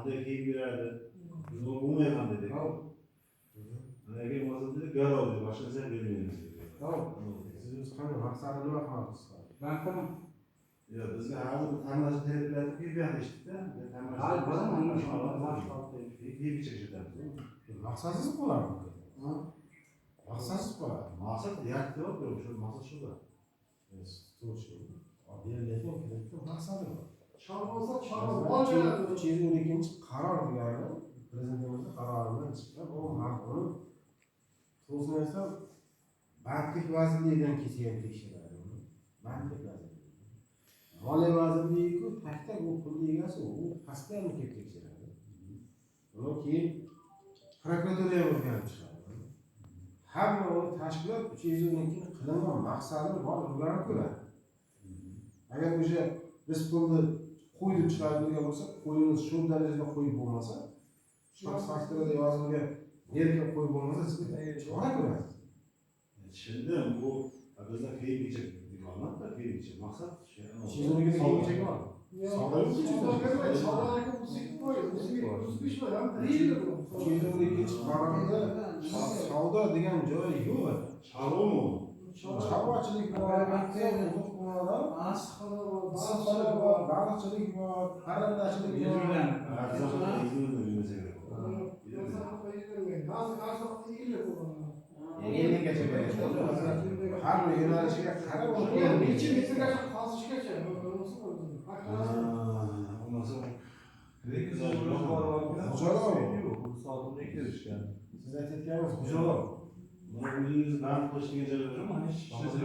qanday kiyim beradi? Biz uni umumayman dedik. Agar bo'lmasa dedik, garov deb boshqa narsa bermaymiz dedik. Siz qanday maqsadi nima qilamiz? Bankami? Yo, bizga hozir tanlash kerakligini kiyib eshitdi. Hayır, bana mı? Kiyib ichishamiz. Maqsadsiz bo'ladimi? Maqsadsiz bo'ladi. Maqsad yakti yo'q, shu maqsad shuda. To'g'ri. Beriladigan kreditning maqsadi bor. Çarpılsa 312 qaror degani prezidentimizning qaroridan chiqqan uni to'g'risini aytsam bandlik vazirligidan kelgan tekshiradi. Bandlik vazirligi. Moliya vazirligiku takta bu pulni egasi u pastdan kelib tekshiradi. Undan keyin prokuraturga o'rganib chiqadi. Hamma uni tashkilot 312 qilingan maqsadini bor o'rganib ko'radi. Agar o'sha biz pulni qo'yib chiqaradigan bo'lsa, qo'yimiz shu darajada qo'yib bo'lmasa, shaxs fakturada yozilgan erkin qo'yib bo'lmasa, sizga chora ko'rasiz. Tushundim, bu bizda kiyim ichib deganlar-da, kiyim ichib maqsad shu. Sizga kiyim ichib bor. Savdo degan joyi yo'q. Chorvami? Chorvachilik bor, issiqxona bor, baliqchilik bor, parrandachilik yilgacha har bir yo'nalishiga qarab siz aytayotganingiz xo'jalik. Buni o'zingiz band qilish degan joylar bormi? Hech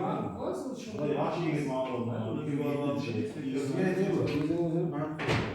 yaxshi yigit ma'lum. O'zingizni band qiling.